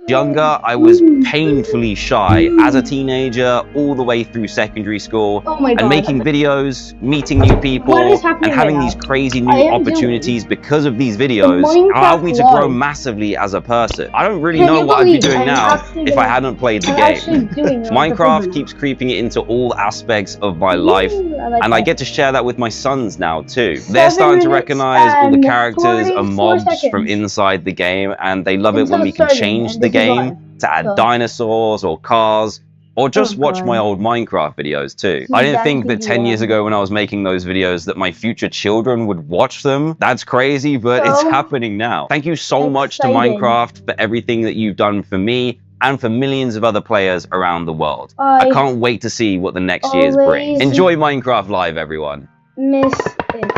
Younger, I was painfully shy as a teenager, all the way through secondary school, and making videos, meeting new people, and having these crazy new opportunities because of these videos allowed me to grow massively as a person. I don't really know what I'd be doing now if I hadn't played the game. Minecraft keeps creeping into all aspects of my life, and I get to share that with my sons now too. They're starting to recognize all the characters are mobs from inside the game, and they love it when we can change the game to add dinosaurs or cars, or just watch my old Minecraft videos too. I didn't think that 10 years ago when I was making those videos that my future children would watch them. That's crazy, but it's happening now. Thank you so much to Minecraft for everything that you've done for me and for millions of other players around the world. I can't wait to see what the next years bring. Enjoy Minecraft Live, everyone. Miss it.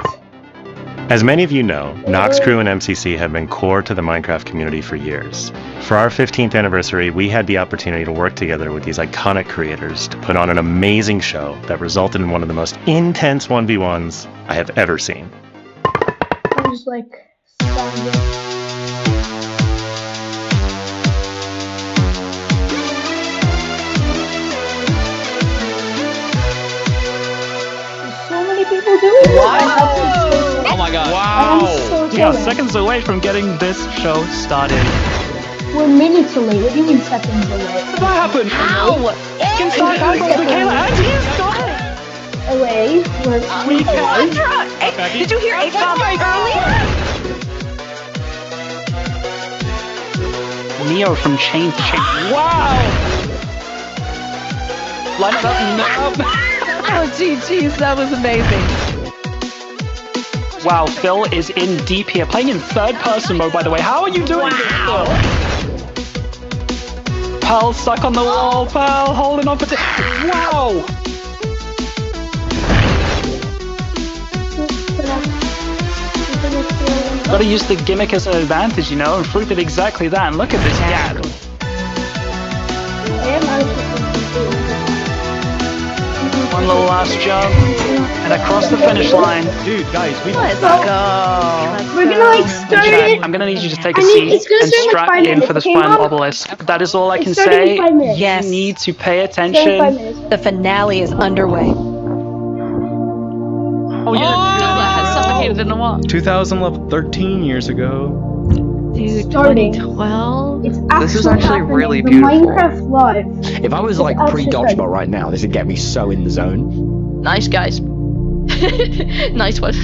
As many of you know, Nox Crew and MCC have been core to the Minecraft community for years. For our 15th anniversary, we had the opportunity to work together with these iconic creators to put on an amazing show that resulted in one of the most intense 1v1s I have ever seen. I'm just like standing. So many people doing it. Oh my god. Wow. We are seconds away from getting this show started. We're minutes away. What do you mean seconds away? What happened? How? Can start Michaela, and he's gone. Away. Did you hear A-Bomb earlier? Neo from Chain to Chain. Wow! Line it up. Oh, geez, that was amazing. Wow, Phil is in deep here, playing in third-person mode, by the way. How are you doing this, Phil? Pearl stuck on the wall, Pearl holding on for wow! Gotta use the gimmick as an advantage, you know, and prove it exactly that. And look at this gap. One little last jump, and across the finish line. Dude, guys, Let's go. We're gonna like start it. I'm gonna need you to take a seat and strap in for this final obelisk. That is all I can say. Yes. You need to pay attention. The finale is underway. Oh yeah. That suffocated in the wall. 2011, 13 years ago. Dude, Starting. 2012. This is actually really The beautiful. Minecraft Live. If I was like pre-dodgeball right now, this would get me so in the zone. Nice, guys. Nice one.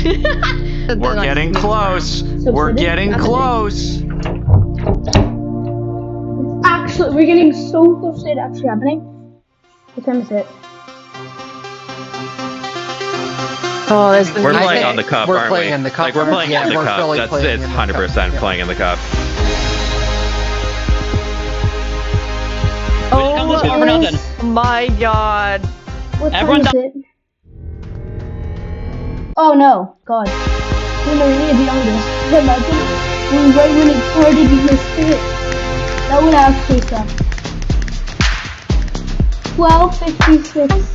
We're getting close. We're getting close. Actually, we're getting so close to it actually happening. What time is it? Oh, there's the We're playing on the cup, we're aren't playing we? in the cup. Like, we're playing in the we're cup. fully That's playing it's in the 100% playing in the cup. Oh my god. What time is it? Oh no, God. We know we need to be on this. Imagine right when it started you missed it. That would actually suck. 12:56.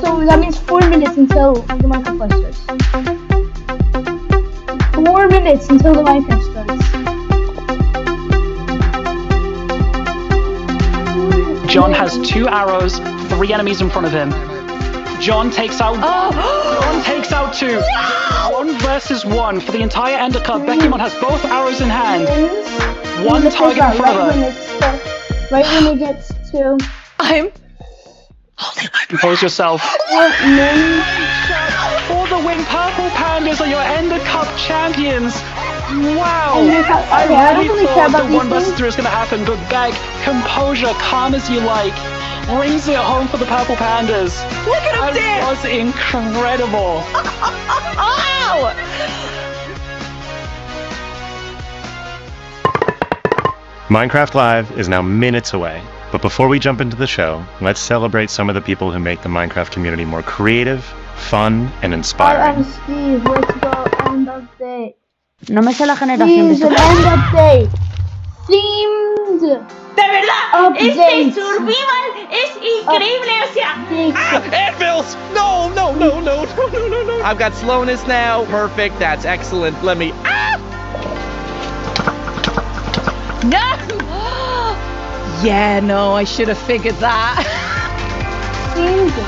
So that means 4 minutes until the Minecraft starts. 4 minutes until the Minecraft starts. John has 2 arrows, 3 enemies in front of him. John takes out John takes out 2. 1 versus 1 for the entire Ender Cup. Beckymon has both arrows in hand. 1 target in front of her. Right when it gets to... I'm... Compose yourself. For the win, Purple Pandas are your Ender Cup champions. Wow! I really thought the 1 versus 3 was going to happen, but Beck, composure, calm as you like, brings it home for the Purple Pandas. Look at him That was incredible. Oh! Minecraft Live is now minutes away, but before we jump into the show, let's celebrate some of the people who make the Minecraft community more creative, fun, and inspiring. Steve, let's go end update. No me sé la generación de Please, an end update. Themed. De verdad, Updates. survival es increíble, o sea. Anvils! No, no, no, no, no, no, no, no. I've got slowness now. Perfect. That's excellent. Let me. No! Yeah, no, I should have figured that. Easy.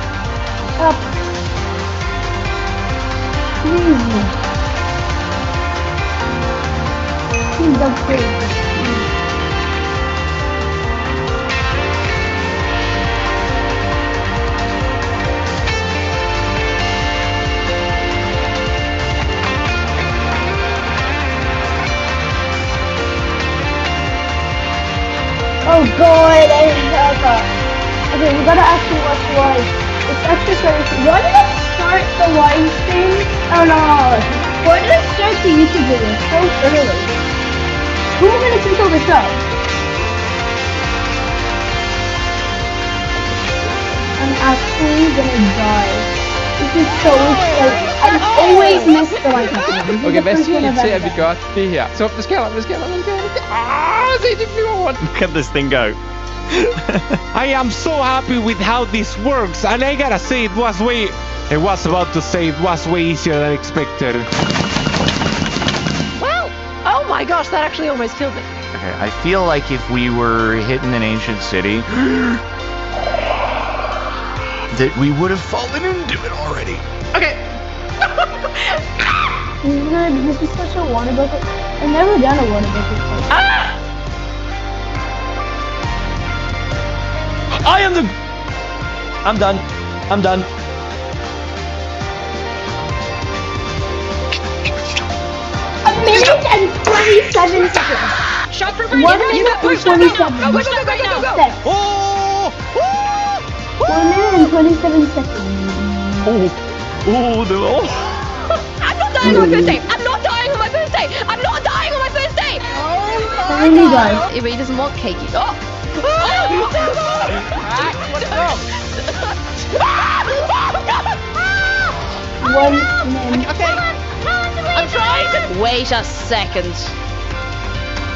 Up. Easy. He's the crazy. Oh god, I have okay, we gotta actually watch live. It's actually starting to... Why did I start the live stream? Oh no. Why did I start the YouTube video so early? 2 minutes until the show. I'm actually gonna die. This is so exciting. I always miss the live stream. Okay, hvad siger I til, at vi gør det her? Så, hvad sker der? Se, det flyver rundt. Look at this thing go. I am so happy with how this works, and I gotta say it was way easier than expected. Well, oh my gosh, that actually almost killed me. Okay, I feel like if we were hitting an ancient city, that we would have fallen into it already. Okay. This is such a water bucket. I've never done a water bucket. Ah! I am the... I'm done. I'm done. A minute and 27 seconds. Shot for 1 minute and 27 seconds. Oh! 1 minute and 27 seconds. Oh, no. I'm not dying on my first day. I'm not dying on my first day. I'm not dying on my first day. I really died. But he doesn't want cakey. Oh! One minute. Okay. I'm trying to... Wait a second.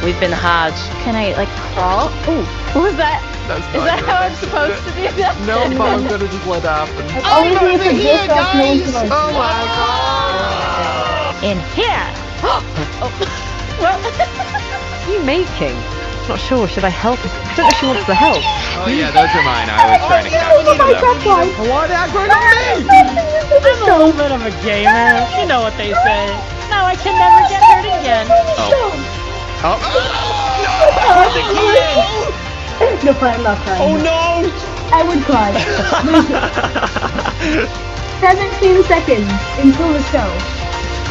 We've been had. Can I, like, crawl? Ooh. What was that? Is that how I'm supposed to do that? No, but I'm gonna just let it happen. Always need to get off no one to Oh my god! In here. Oh. Well, What are you making? Not sure. Should I help? I don't know if she wants the help. Oh yeah, those are mine. I was trying to catch them. Why that going on me? I'm a little bit of a gamer. You know what they say. Now I can never get hurt again. Oh. No, I'm not crying. Oh no! I would cry. 17 seconds until the show.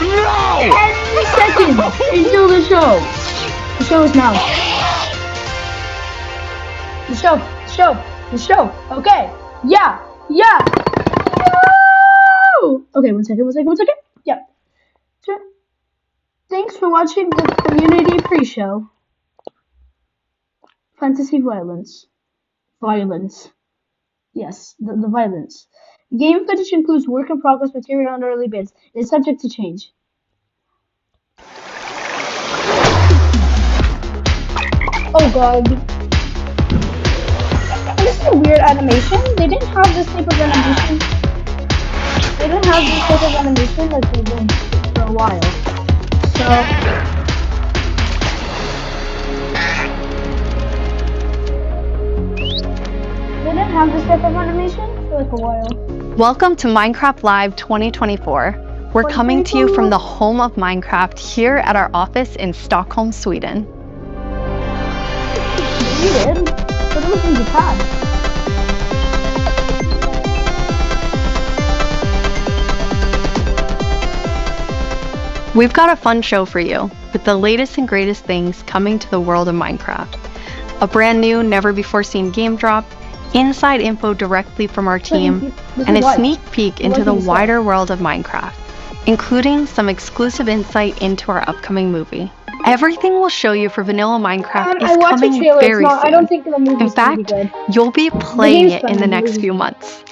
No! 10 seconds until the show. The show is now. The show. Okay. Yeah. Woo! Okay, one second. Yeah. Thanks for watching the community pre-show. Fantasy violence. Yes, the violence. Game footage includes work in progress material and early bits. It is subject to change. Oh god. This is a weird animation. They didn't have this type of animation. Like they did for a while. So they didn't have this type of animation for like a while. Welcome to Minecraft Live 2024. We're coming to you from the home of Minecraft here at our office in Stockholm, Sweden. You did? But it was in Japan. We've got a fun show for you, with the latest and greatest things coming to the world of Minecraft. A brand new, never-before-seen game drop, inside info directly from our team, and a sneak peek into the wider world of Minecraft, including some exclusive insight into our upcoming movie. Everything we'll show you for vanilla Minecraft is coming very soon. I don't think the movie's In fact, you'll be playing it in the next few months.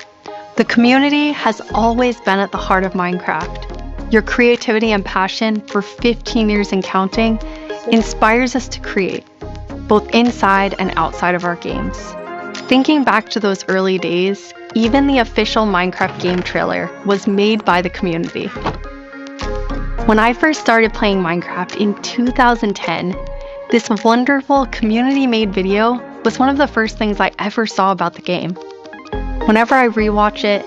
The community has always been at the heart of Minecraft. Your creativity and passion for 15 years and counting inspires us to create, both inside and outside of our games. Thinking back to those early days, even the official Minecraft game trailer was made by the community. When I first started playing Minecraft in 2010, This wonderful community-made video was one of the first things I ever saw about the game. Whenever I rewatch it,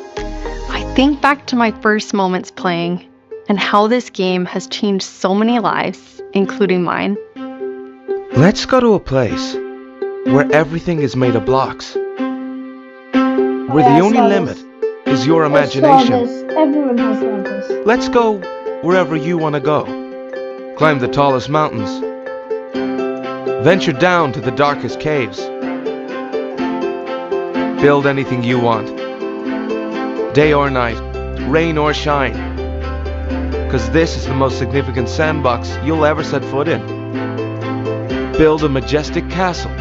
I think back to my first moments playing and how this game has changed so many lives, including mine. Let's go to a place where everything is made of blocks. Where the only limit is your imagination. Everyone has done this. Let's go wherever you want to go. Climb the tallest mountains. Venture down to the darkest caves. Build anything you want. Day or night, rain or shine. Because this is the most significant sandbox you'll ever set foot in. Build a majestic castle.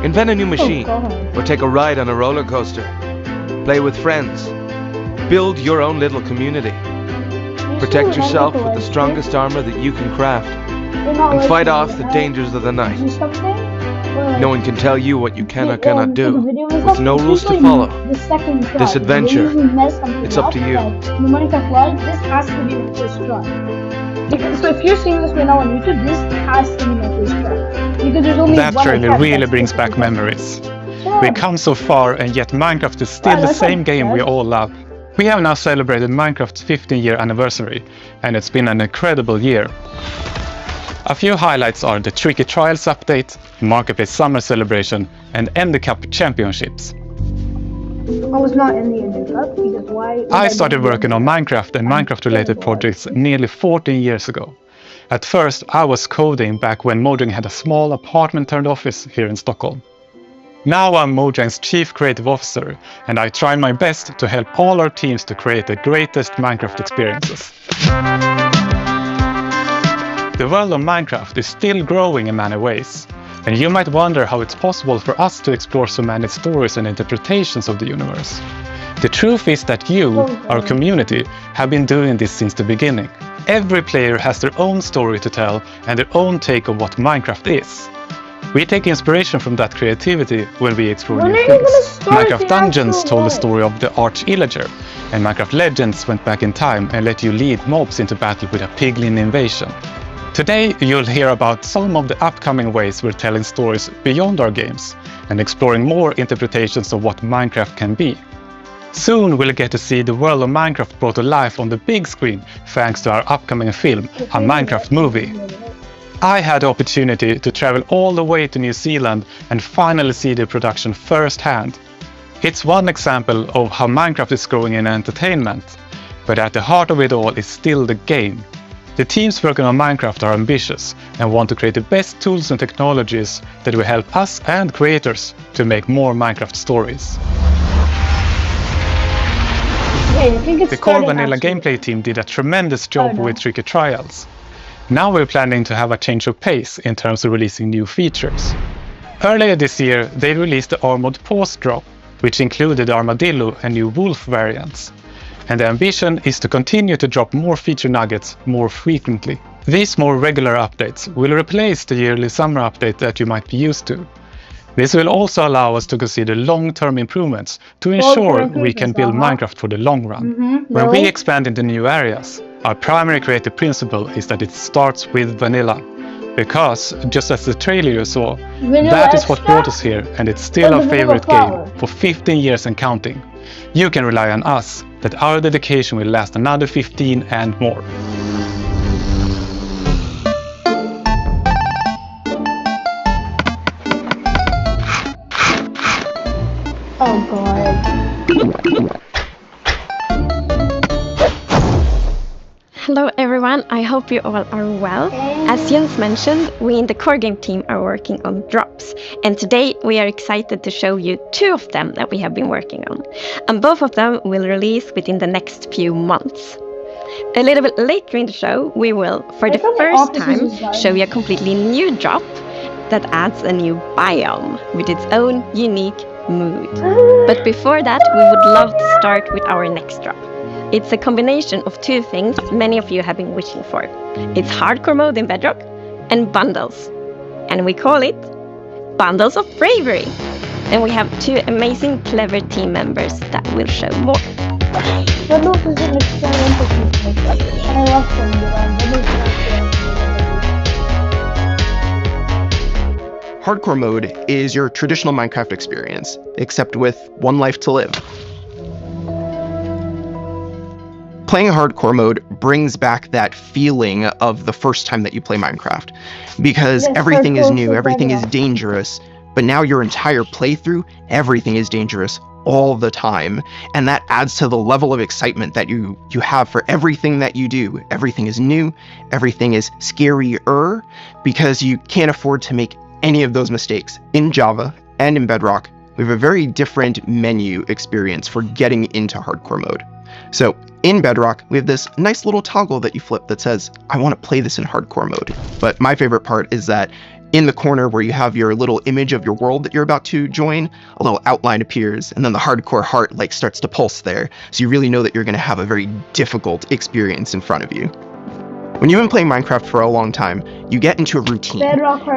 Invent a new machine. Or take a ride on a roller coaster. Play with friends. Build your own little community. Protect yourself with the strongest armor that you can craft. And fight off the dangers of the night. No one can tell you what you can or cannot do. With no rules to follow. This adventure, it's up to you. The Minecraft Live, this has to be the first try. So if you're seeing this right now on YouTube, this has to be my first try. Because there's only that one trailer attempt really that's brings the back first memories. try. We've come so far, and yet Minecraft is still the same game we all love. We have now celebrated Minecraft's 15-year anniversary, and it's been an incredible year. A few highlights are the Tricky Trials update, Marketplace Summer Celebration, and Ender Cup Championships. I was not in the Ender Cup because why? I started working on Minecraft and Minecraft-related projects nearly 14 years ago. At first, I was coding back when Mojang had a small apartment-turned-office here in Stockholm. Now I'm Mojang's Chief Creative Officer, and I try my best to help all our teams to create the greatest Minecraft experiences. The world of Minecraft is still growing in many ways, and you might wonder how it's possible for us to explore so many stories and interpretations of the universe. The truth is that you, our community, have been doing this since the beginning. Every player has their own story to tell and their own take of what Minecraft is. We take inspiration from that creativity when we explore new things. Minecraft Dungeons told the story of the Arch-Illager, and Minecraft Legends went back in time and let you lead mobs into battle with a piglin invasion. Today you'll hear about some of the upcoming ways we're telling stories beyond our games and exploring more interpretations of what Minecraft can be. Soon we'll get to see the world of Minecraft brought to life on the big screen thanks to our upcoming film, a Minecraft movie. I had the opportunity to travel all the way to New Zealand and finally see the production firsthand. It's one example of how Minecraft is growing in entertainment, but at the heart of it all is still the game. The teams working on Minecraft are ambitious and want to create the best tools and technologies that will help us and creators to make more Minecraft stories. The core vanilla gameplay team did a tremendous job with Tricky Trials. Now we're planning to have a change of pace in terms of releasing new features. Earlier this year, they released the Armored Paws drop, which included the Armadillo and new Wolf variants. And the ambition is to continue to drop more feature nuggets more frequently. These more regular updates will replace the yearly summer update that you might be used to. This will also allow us to consider long-term improvements to ensure we can build Minecraft for the long run. When we expand into new areas, our primary creative principle is that it starts with vanilla. Because, just as the trailer you saw, that is what brought us here, and it's still our favorite game for 15 years and counting. You can rely on us that our dedication will last another 15 and more. Oh god. Hello everyone, I hope you all are well. As Jens mentioned, we in the core game team are working on drops, and today we are excited to show you 2 of them that we have been working on, and both of them will release within the next few months. A little bit later in the show, we will, for the first time, show you a completely new drop that adds a new biome with its own unique mood. But before that, we would love to start with our next drop. It's a combination of 2 things many of you have been wishing for. It's hardcore mode in Bedrock and bundles. And we call it Bundles of Bravery. And we have 2 amazing, clever team members that will show more. Bundles is an experimental piece, and I love them, but Bundles is an experimental. Hardcore mode is your traditional Minecraft experience, except with one life to live. Playing hardcore mode brings back that feeling of the first time that you play Minecraft, because everything is new, everything is dangerous, but now your entire playthrough, everything is dangerous all the time, and that adds to the level of excitement that you have for everything that you do. Everything is new, everything is scarier, because you can't afford to make any of those mistakes. In Java and in Bedrock, we have a very different menu experience for getting into hardcore mode. So in Bedrock, we have this nice little toggle that you flip that says, I want to play this in hardcore mode. But my favorite part is that in the corner where you have your little image of your world that you're about to join, a little outline appears, and then the hardcore heart starts to pulse there. So you really know that you're going to have a very difficult experience in front of you. When you've been playing Minecraft for a long time, you get into a routine,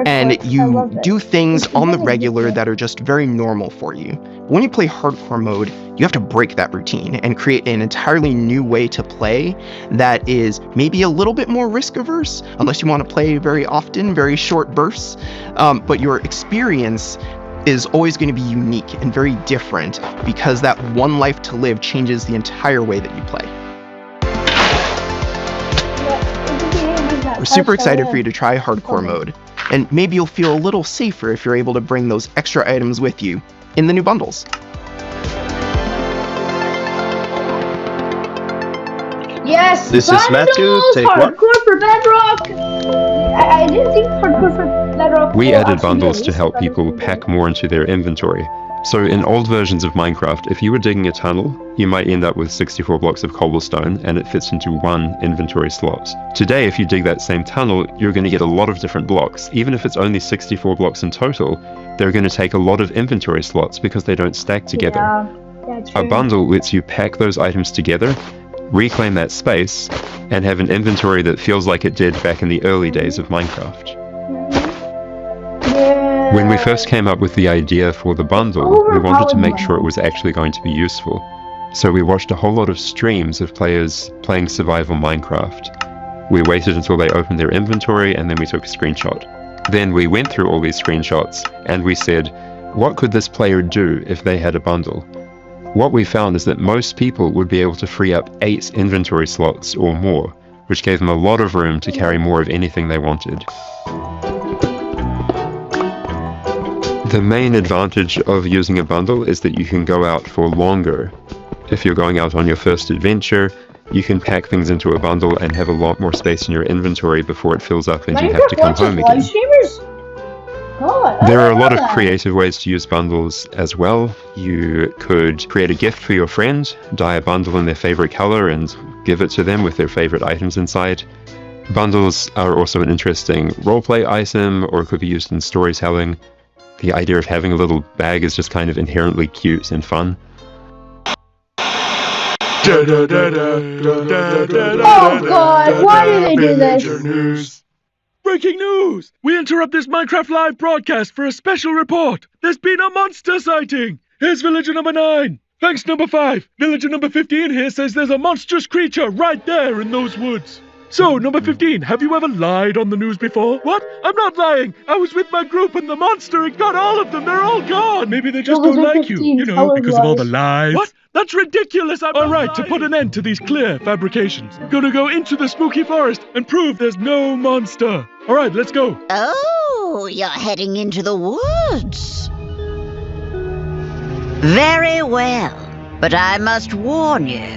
and you do things on the regular that are just very normal for you. But when you play hardcore mode, you have to break that routine and create an entirely new way to play that is maybe a little bit more risk-averse, unless you want to play very often, very short bursts, but your experience is always going to be unique and very different, because that one life to live changes the entire way that you play. We're super excited for you to try hardcore mode, and maybe you'll feel a little safer if you're able to bring those extra items with you in the new bundles. Yes, this is Matthew. Take one. Hardcore for Bedrock. I didn't think hardcore for Bedrock. We added bundles to help people pack more into their inventory. So in old versions of Minecraft, if you were digging a tunnel, you might end up with 64 blocks of cobblestone and it fits into one inventory slot. Today, if you dig that same tunnel, you're going to get a lot of different blocks. Even if it's only 64 blocks in total, they're going to take a lot of inventory slots because they don't stack together. Yeah, a bundle lets you pack those items together, reclaim that space, and have an inventory that feels like it did back in the early days of Minecraft. When we first came up with the idea for the bundle, we wanted to make sure it was actually going to be useful. So we watched a whole lot of streams of players playing survival Minecraft. We waited until they opened their inventory and then we took a screenshot. Then we went through all these screenshots and we said, what could this player do if they had a bundle? What we found is that most people would be able to free up 8 inventory slots or more, which gave them a lot of room to carry more of anything they wanted. The main advantage of using a bundle is that you can go out for longer. If you're going out on your first adventure, you can pack things into a bundle and have a lot more space in your inventory before it fills up and you have to come home again. There are a lot of creative ways to use bundles as well. You could create a gift for your friend, dye a bundle in their favorite color and give it to them with their favorite items inside. Bundles are also an interesting roleplay item, or it could be used in storytelling. The idea of having a little bag is just kind of inherently cute and fun. Oh god, why did they do this? Breaking news! We interrupt this Minecraft Live broadcast for a special report. There's been a monster sighting. Here's villager number 9. Thanks, number 5. Villager number 15 here says there's a monstrous creature right there in those woods. So, number 15, have you ever lied on the news before? What? I'm not lying. I was with my group and the monster had got all of them. They're all gone. Maybe they just don't like you. You know, because of all the lies. What? That's ridiculous. All right, to put an end to these clear fabrications, I'm gonna go into the spooky forest and prove there's no monster. All right, let's go. Oh, you're heading into the woods. Very well, but I must warn you.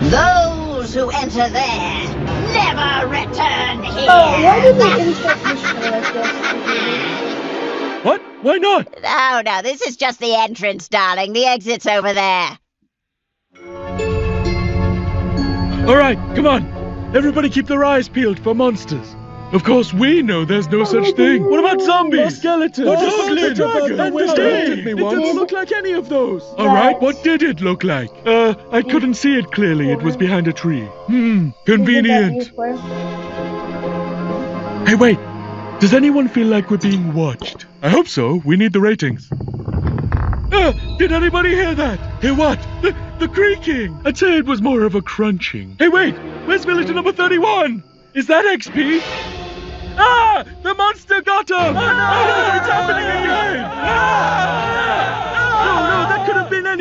Those who enter there never return here. Oh, why did they insert the show like this? What? Why not? Oh, no, this is just the entrance, darling. The exit's over there. All right, come on. Everybody keep their eyes peeled for monsters. Of course, we know there's no such thing. What about zombies? Skeletons? Goblins? It didn't look like any of those. All right, what did it look like? I couldn't see it clearly. It was behind a tree. Convenient. Hey, wait. Does anyone feel like we're being watched? I hope so. We need the ratings. Did anybody hear that? Hear what? The creaking. I'd say it was more of a crunching. Hey, wait. Where's villager number 31? Is that XP? Ah! The monster got him! Oh, no! It's happening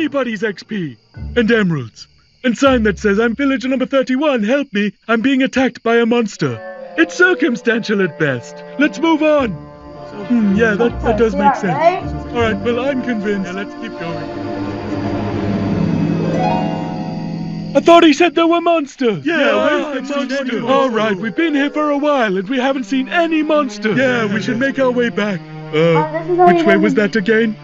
anybody's XP and emeralds. And sign that says, I'm villager number 31, help me, I'm being attacked by a monster. It's circumstantial at best. Let's move on. Yeah, that does make sense. Alright, well, I'm convinced. Yeah, let's keep going. I thought he said there were monsters. Yeah, where's the monster? Alright, we've been here for a while and we haven't seen any monsters. Yeah, we should make our way back. Which way was that again?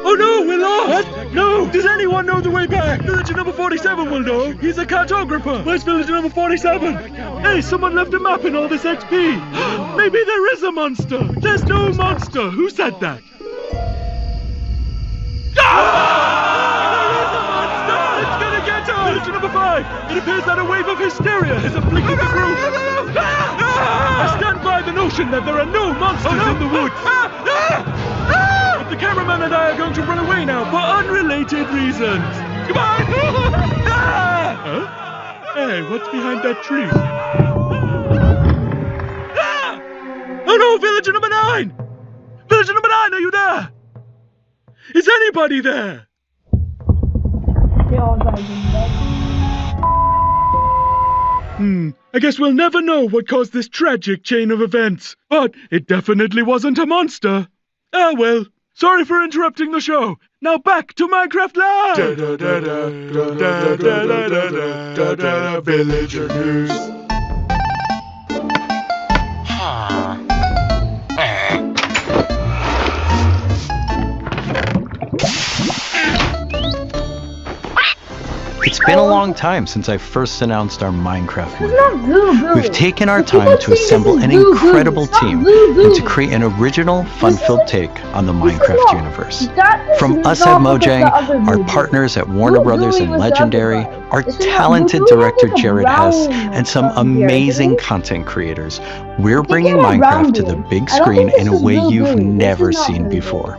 Oh no, we're lost! What? No! Does anyone know the way back? Villager number 47 will know. He's a cartographer. Where's villager number 47? Hey, someone left a map in all this XP. Maybe there is a monster. There's no monster. Who said that? It's gonna get us! Villager number 5! It appears that a wave of hysteria has afflicted the group. I stand by the notion that there are no monsters in the woods. But the cameraman and I are going to run away now for unrelated reasons. Goodbye! Huh? Hey, what's behind that tree? Oh no, villager number 9! Villager number 9, are you there? Is anybody there? I guess we'll never know what caused this tragic chain of events. But it definitely wasn't a monster. Ah well, sorry for interrupting the show. Now back to Minecraft Live! Villager news. It's been a long time since I first announced our Minecraft movie. Goo. We've taken our time to assemble an incredible team and to create an original, fun-filled take on the Minecraft universe. From us at Mojang, our partners at Warner Brothers and Legendary, our talented director Jared Hess, and some amazing content creators, we're bringing Minecraft to the big screen in a way you've never seen before.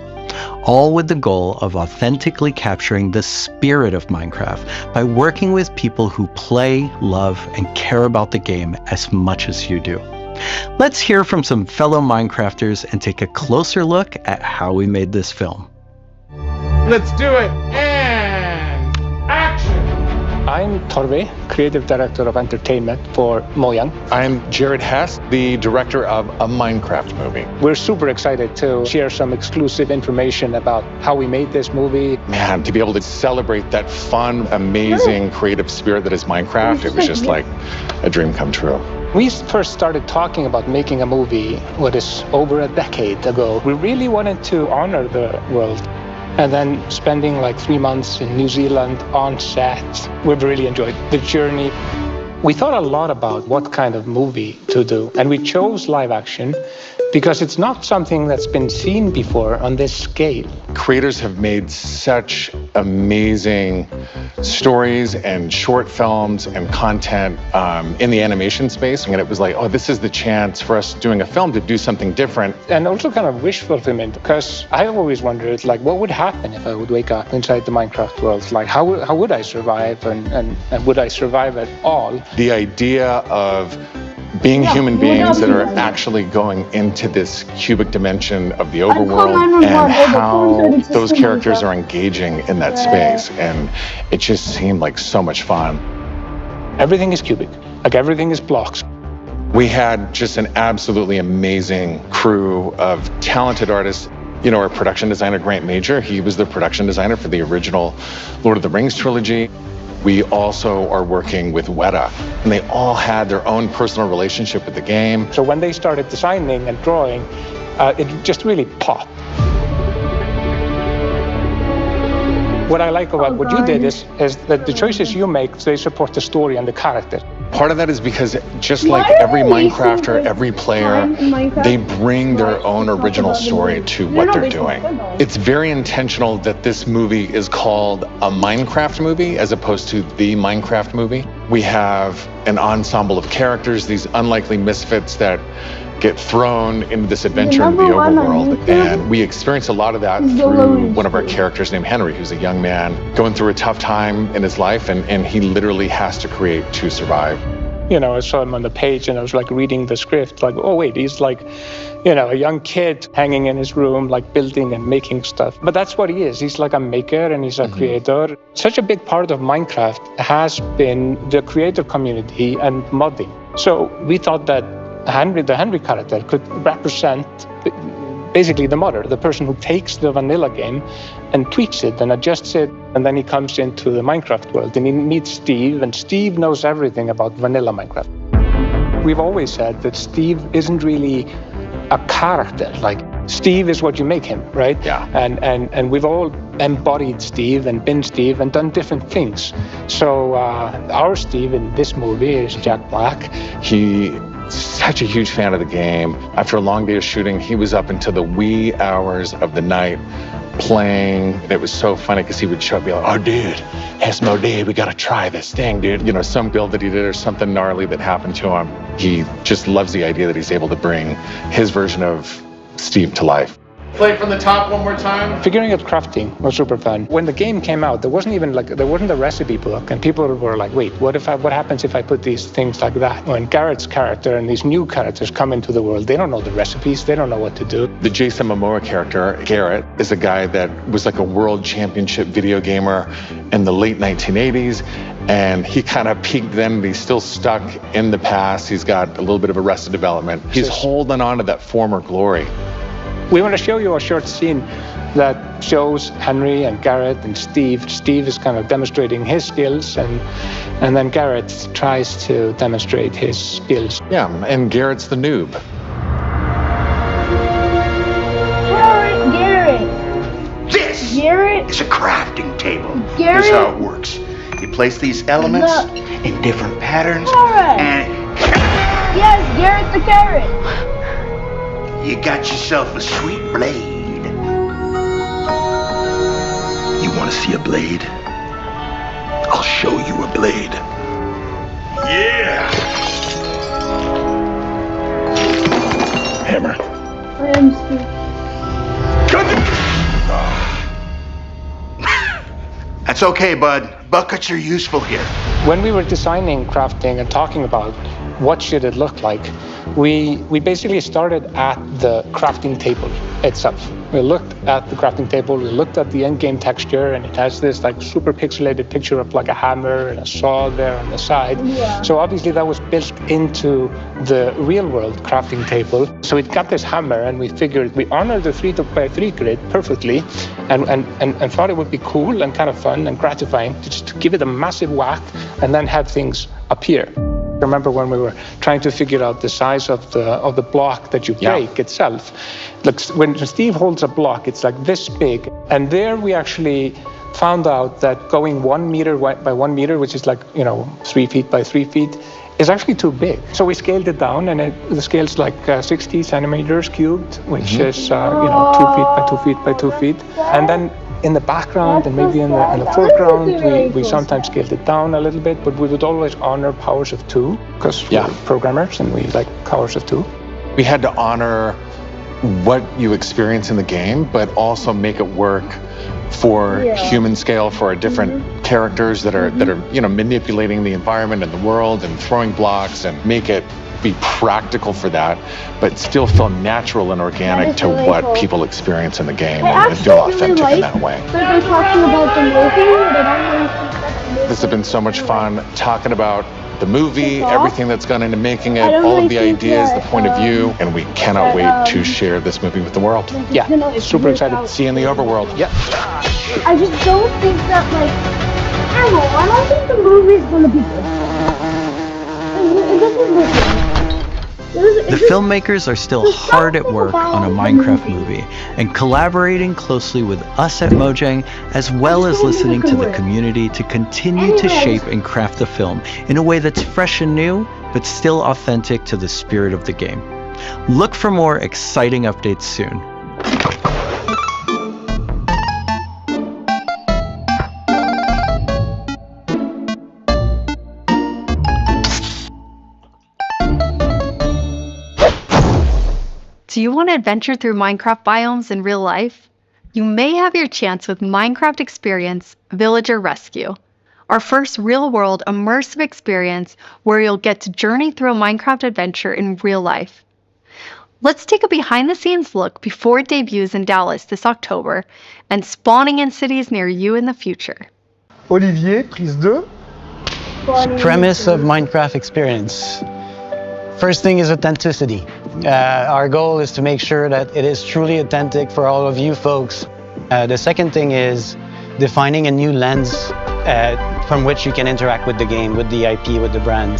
All with the goal of authentically capturing the spirit of Minecraft by working with people who play, love, and care about the game as much as you do. Let's hear from some fellow Minecrafters and take a closer look at how we made this film. Let's do it, and action! I'm Torve, Creative Director of Entertainment for Mojang. I'm Jared Hess, the director of a Minecraft movie. We're super excited to share some exclusive information about how we made this movie. Man, to be able to celebrate that fun, amazing, creative spirit that is Minecraft, it was just like a dream come true. We first started talking about making a movie, over a decade ago. We really wanted to honor the world. And then spending like 3 months in New Zealand on set, we've really enjoyed the journey. We thought a lot about what kind of movie to do, and we chose live action because it's not something that's been seen before on this scale. Creators have made such amazing stories and short films and content in the animation space, and it was like, oh, this is the chance for us doing a film to do something different. And also kind of wish fulfillment, because I've always wondered, like, what would happen if I would wake up inside the Minecraft world? Like, how would I survive, and would I survive at all? The idea of being human beings that are actually going into this cubic dimension of the overworld and how those characters are engaging in that space. And it just seemed like so much fun. Everything is cubic, like everything is blocks. We had just an absolutely amazing crew of talented artists. You know, our production designer, Grant Major, he was the production designer for the original Lord of the Rings trilogy. We also are working with Weta, and they all had their own personal relationship with the game. So when they started designing and drawing, it just really popped. What I like about what you did is that the choices you make, they support the story and the character. Part of that is because just like every Minecrafter, every player, they bring their own original story to what they're doing. It's very intentional that this movie is called a Minecraft movie as opposed to the Minecraft movie. We have an ensemble of characters, these unlikely misfits that get thrown into this adventure in the overworld. And we experience a lot of that through one of our characters named Henry, who's a young man going through a tough time in his life, and he literally has to create to survive. You know, I saw him on the page and I was like reading the script, like, oh wait, he's like, you know, a young kid hanging in his room, like building and making stuff. But that's what he is. He's like a maker and he's a creator. Such a big part of Minecraft has been the creator community and modding. So we thought that Henry, the Henry character, could represent basically the modder, the person who takes the vanilla game and tweaks it and adjusts it, and then he comes into the Minecraft world and he meets Steve, and Steve knows everything about vanilla Minecraft. We've always said that Steve isn't really a character. Like, Steve is what you make him, right? Yeah. And we've all embodied Steve and been Steve and done different things. So our Steve in this movie is Jack Black. He's such a huge fan of the game. After a long day of shooting, he was up until the wee hours of the night playing. It was so funny because he would show up and be like, oh, dude, Asmodee, we got to try this thing, dude. You know, some build that he did or something gnarly that happened to him. He just loves the idea that he's able to bring his version of Steve to life. Play it from the top one more time. Figuring out crafting was super fun. When the game came out, there wasn't a recipe book, and people were like, wait, what happens if I put these things like that? When Garrett's character and these new characters come into the world, they don't know the recipes, they don't know what to do. The Jason Momoa character, Garrett, is a guy that was like a world championship video gamer in the late 1980s. And he kind of peaked then, but he's still stuck in the past. He's got a little bit of Arrested Development. He's holding on to that former glory. We want to show you a short scene that shows Henry and Garrett and Steve. Steve is kind of demonstrating his skills, and then Garrett tries to demonstrate his skills. Yeah, and Garrett's the noob. Garrett! This Garrett? is a crafting table. Garrett? Here's how it works. You place these elements in different patterns, Garrett. and Yes, Garrett the carrot. you got yourself a sweet blade. You want to see a blade? I'll show you a blade. Yeah! Hammer. I am Steve. That's okay, bud. Buckets are useful here. When we were designing crafting and talking about what should it look like, we basically started at the crafting table itself. We looked at the crafting table, we looked at the end-game texture, and it has this like super pixelated picture of like a hammer and a saw there on the side. Yeah. So obviously that was built into the real-world crafting table. So it got this hammer, and we figured we honored the 3x3 grid perfectly, and thought it would be cool and kind of fun and gratifying to just give it a massive whack and then have things appear. I remember when we were trying to figure out the size of the block that you break itself. Like when Steve holds a block, it's like this big. And there we actually found out that going 1 meter by 1 meter, which is like, 3 feet by 3 feet, is actually too big. So we scaled it down, and the scale's like 60 centimeters cubed, which is 2 feet by 2 feet by 2 feet. And then in the background and maybe in the foreground, we sometimes scaled it down a little bit, but we would always honor powers of 2 because we're programmers and we like powers of 2. We had to honor what you experience in the game, but also make it work for human scale, for our different characters that are manipulating the environment and the world and throwing blocks, and make it be practical for that, but still feel natural and organic to what people experience in the game, and feel authentic in that way. They're talking about the movie, but I don't really think that's the movie. This has been so much fun talking about the movie, everything that's gone into making it, all of the ideas, the point of view, and we cannot wait to share this movie with the world. Yeah, super excited. See you in the overworld. Yeah. I just don't think that, I don't think the movie's gonna be good. It doesn't look good. The filmmakers are still hard at work on a Minecraft movie and collaborating closely with us at Mojang, as well as listening to the community to continue to shape and craft the film in a way that's fresh and new, but still authentic to the spirit of the game. Look for more exciting updates soon. Do you want to adventure through Minecraft biomes in real life? You may have your chance with Minecraft Experience Villager Rescue. our first real-world immersive experience where you'll get to journey through a Minecraft adventure in real life. Let's take a behind-the-scenes look before it debuts in Dallas this October and spawning in cities near you in the future. Olivier, prise 2. Premise of Minecraft experience. First thing is authenticity. Our goal is to make sure that it is truly authentic for all of you folks. The second thing is defining a new lens from which you can interact with the game, with the IP, with the brand.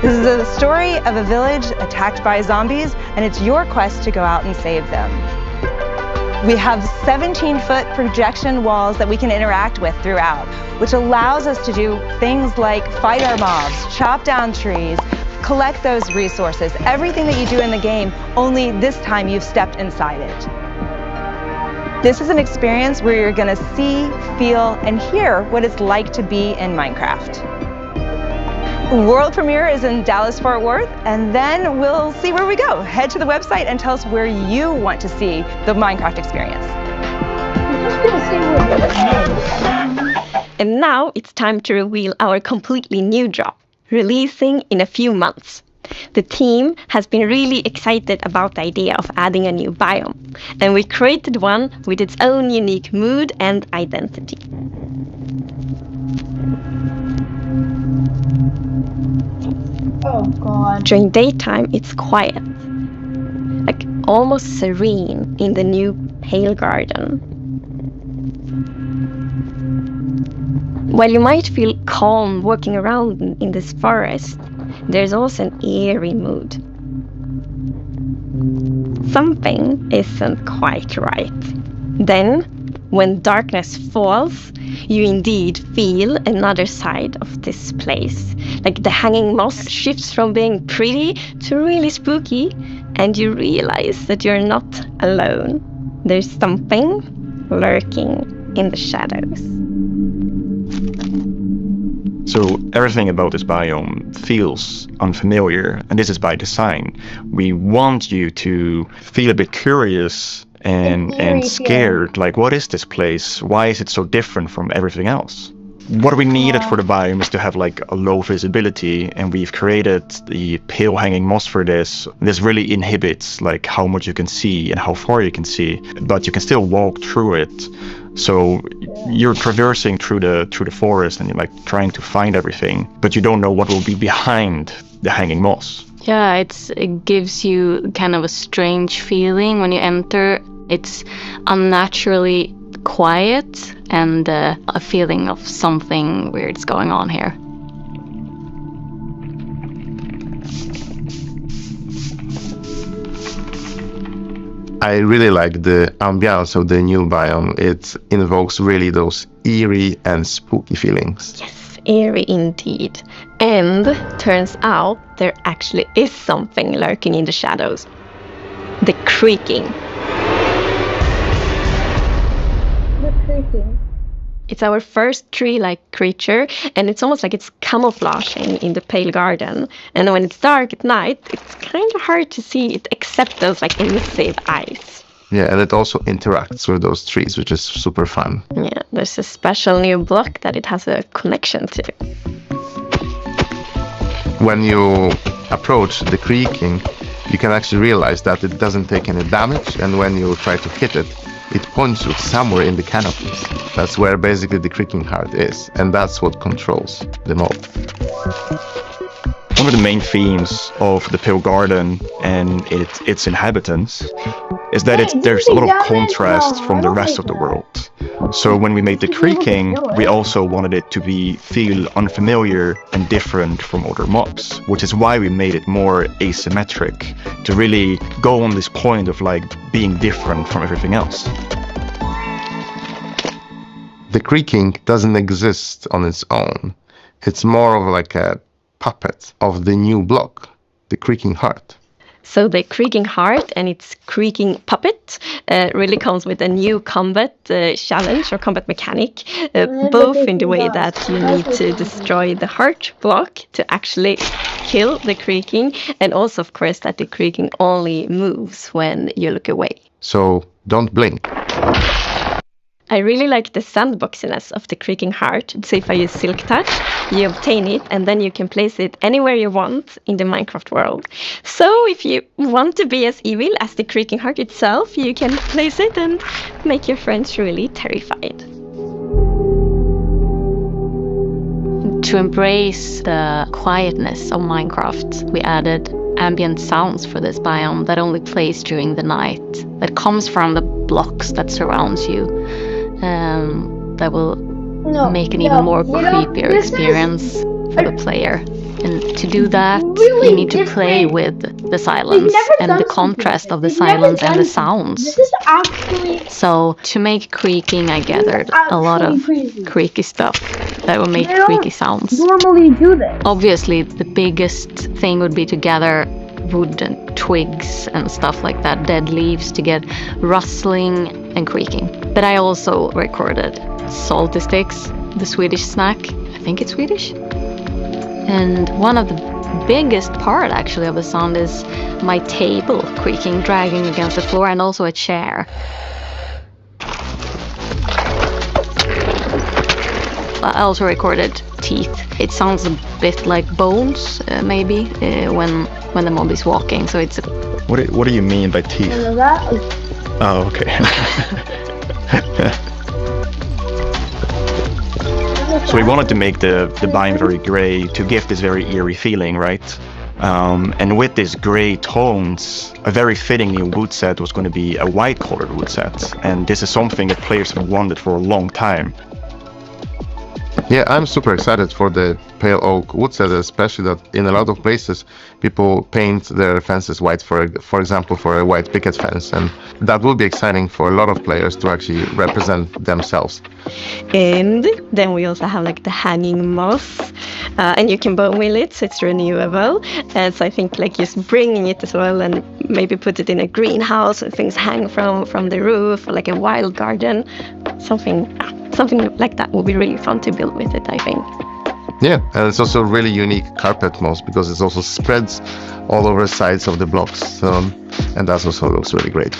This is the story of a village attacked by zombies, and it's your quest to go out and save them. We have 17-foot projection walls that we can interact with throughout, which allows us to do things like fight our mobs, chop down trees, collect those resources, everything that you do in the game, only this time you've stepped inside it. This is an experience where you're going to see, feel, and hear what it's like to be in Minecraft. World premiere is in Dallas-Fort Worth, and then we'll see where we go. Head to the website and tell us where you want to see the Minecraft experience. And now it's time to reveal our completely new drop, releasing in a few months. The team has been really excited about the idea of adding a new biome, and we created one with its own unique mood and identity. Oh God. During daytime, it's quiet, like almost serene in the new Pale Garden. While you might feel calm walking around in this forest, there's also an eerie mood. Something isn't quite right. Then, when darkness falls, you indeed feel another side of this place. Like the hanging moss shifts from being pretty to really spooky, and you realize that you're not alone. There's something lurking in the shadows. So everything about this biome feels unfamiliar, and this is by design. We want you to feel a bit curious and scared. Like, what is this place? Why is it so different from everything else? What we needed for the biome is to have like a low visibility, and we've created the pale hanging moss for this. This really inhibits like how much you can see and how far you can see, but you can still walk through it. So you're traversing through the forest and you're like trying to find everything, but you don't know what will be behind the hanging moss. Yeah, it gives you kind of a strange feeling when you enter. It's unnaturally quiet and a feeling of something weird's going on here. I really like the ambiance of the new biome. It invokes really those eerie and spooky feelings. Yes, eerie indeed. And turns out there actually is something lurking in the shadows. The creaking. The creaking. It's our first tree-like creature, and it's almost like it's camouflaging in the Pale Garden. And when it's dark at night, it's kind of hard to see it except those like emissive eyes. Yeah, and it also interacts with those trees, which is super fun. Yeah, there's a special new block that it has a connection to. When you approach the creaking, you can actually realize that it doesn't take any damage, and when you try to hit it, it points you somewhere in the canopies. That's where basically the creaking heart is, and that's what controls the mob. One of the main themes of the Pale Garden and its inhabitants is that there's a lot of contrast from the rest of the world. So when we made the creaking, we also wanted it to feel unfamiliar and different from other mobs, which is why we made it more asymmetric, to really go on this point of like being different from everything else. The creaking doesn't exist on its own. It's more of like a puppet of the new block, the creaking heart. So the creaking heart and its creaking puppet really comes with a new combat challenge or combat mechanic, both in the way that you need to destroy the heart block to actually kill the creaking, and also of course that the creaking only moves when you look away. So don't blink. I really like the sandboxiness of the Creaking Heart. So if I use Silk Touch, you obtain it and then you can place it anywhere you want in the Minecraft world. So if you want to be as evil as the Creaking Heart itself, you can place it and make your friends really terrified. To embrace the quietness of Minecraft, we added ambient sounds for this biome that only plays during the night, that comes from the blocks that surrounds you, that will make an even more creepier experience for the player. And to do that, you need to play with the silence and the contrast of the silence and the sounds. This is actually... So to make creaking, I gathered a lot of creaky stuff that will make creaky sounds. Normally do this. Obviously, the biggest thing would be to gather wood and twigs and stuff like that, dead leaves, to get rustling and creaking. But I also recorded salty sticks, the Swedish snack. I think it's Swedish. And one of the biggest part actually of the sound is my table creaking, dragging against the floor, and also a chair. I also recorded teeth. It sounds a bit like bones, maybe, when the mob is walking. So it's. What do you mean by teeth? Oh, okay. So we wanted to make the biome very gray to give this very eerie feeling, right? And with these gray tones, a very fitting new wood set was going to be a white colored wood set. And this is something that players have wanted for a long time. Yeah, I'm super excited for the pale oak wood set, especially that in a lot of places people paint their fences white, for example, for a white picket fence, and that will be exciting for a lot of players to actually represent themselves. And then we also have like the hanging moss, and you can bone wheel it, so it's renewable. So I think like just bringing it as well, and maybe put it in a greenhouse and things hang from the roof, or like a wild garden, something like that will be really fun to build with it, I think. Yeah, and it's also really unique carpet moss because it also spreads all over the sides of the blocks, and that also looks really great.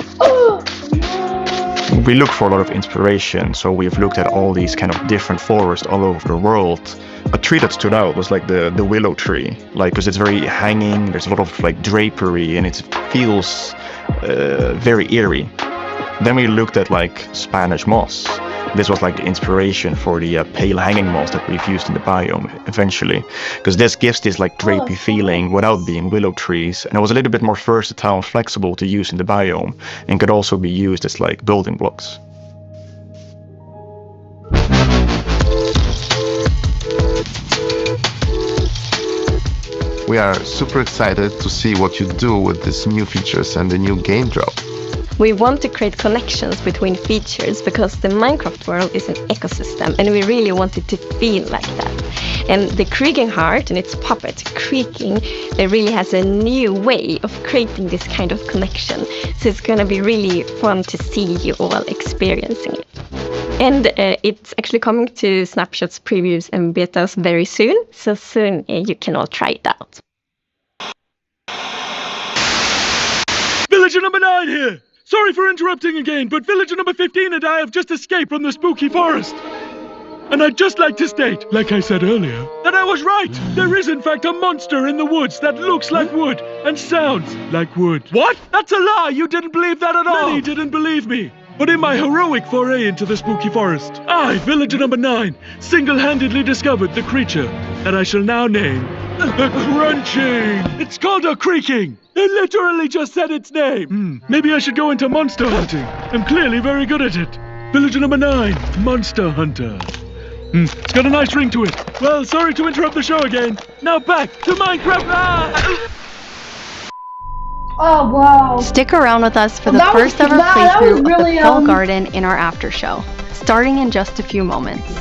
We look for a lot of inspiration, so we've looked at all these kind of different forests all over the world. A tree that stood out was like the willow tree, like because it's very hanging, there's a lot of like drapery, and it feels very eerie. Then we looked at like Spanish moss. This was like the inspiration for the pale hanging moss that we've used in the biome eventually, because this gives this like drapey feeling without being willow trees, and it was a little bit more versatile and flexible to use in the biome, and could also be used as like building blocks. We are super excited to see what you do with these new features and the new game drop. We want to create connections between features because the Minecraft world is an ecosystem and we really want it to feel like that. And the Creaking Heart and its puppet creaking, it really has a new way of creating this kind of connection. So it's going to be really fun to see you all experiencing it. And it's actually coming to Snapshots, previews and betas very soon. So soon you can all try it out. Villager number 9 here! Sorry for interrupting again, but villager number 15 and I have just escaped from the spooky forest. And I'd just like to state, like I said earlier, that I was right. There is in fact a monster in the woods that looks like wood and sounds like wood. What? That's a lie! You didn't believe that at all! Many didn't believe me. But in my heroic foray into the spooky forest, I, villager number 9, single-handedly discovered the creature that I shall now name the Crunching. It's called a Creaking. It literally just said its name. Maybe I should go into monster hunting. I'm clearly very good at it. Villager number 9, Monster Hunter. It's got a nice ring to it. Well, sorry to interrupt the show again. Now back to Minecraft. Oh, wow. Stick around with us for the That was- first ever that playthrough was really, of the Pill Garden in our after show, starting in just a few moments.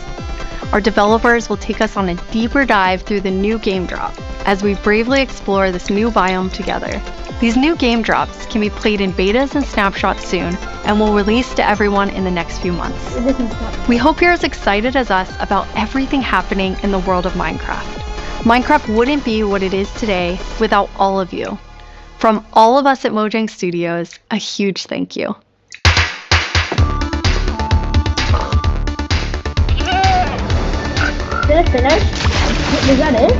Our developers will take us on a deeper dive through the new game drop as we bravely explore this new biome together. These new game drops can be played in betas and snapshots soon and will release to everyone in the next few months. We hope you're as excited as us about everything happening in the world of Minecraft. Minecraft wouldn't be what it is today without all of you. From all of us at Mojang Studios, a huge thank you. Did it finish? Is that it?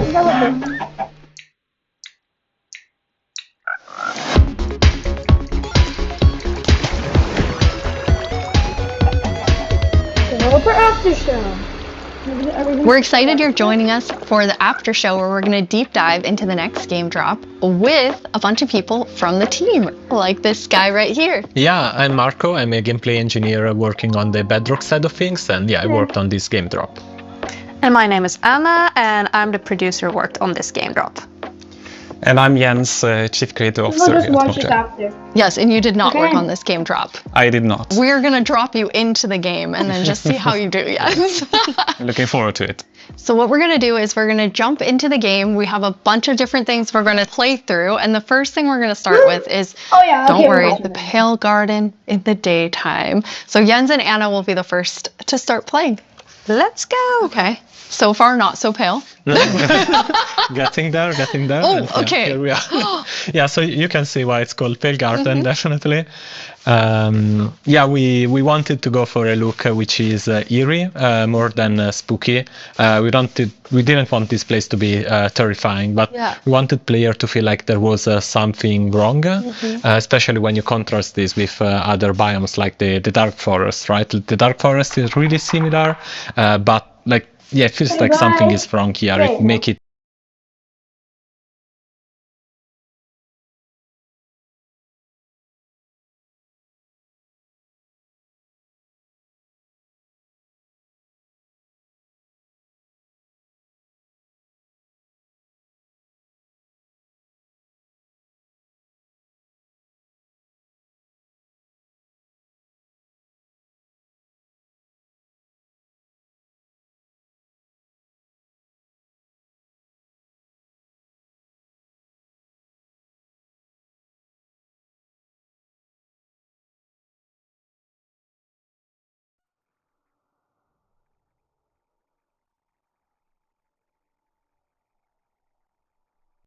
Is that what it is? Developer After Show. We're excited you're joining us for the after show where we're going to deep dive into the next game drop with a bunch of people from the team, like this guy right here. Yeah, I'm Marco. I'm a gameplay engineer working on the Bedrock side of things, and yeah, I worked on this game drop. And my name is Anna, and I'm the producer who worked on this game drop. And I'm Jens, Chief Creative Officer. We'll just watch it after. Yes, and you did not work on this game drop. I did not. We're going to drop you into the game and then just see how you do, yes. Looking forward to it. So what we're going to do is we're going to jump into the game. We have a bunch of different things we're going to play through. And the first thing we're going to start with is, don't worry, the Pale Garden in the daytime. So Jens and Anna will be the first to start playing. Let's go. Okay. So far, not so pale. Getting there. Oh, okay. Yeah, here we are. Yeah, so you can see why it's called Pale Garden, definitely. Yeah, we wanted to go for a look which is eerie, more than spooky. We didn't want this place to be terrifying, but we wanted player to feel like there was something wrong, especially when you contrast this with other biomes like the Dark Forest, right? The Dark Forest is really similar, but like, yeah, it feels like something is wrong here. It make it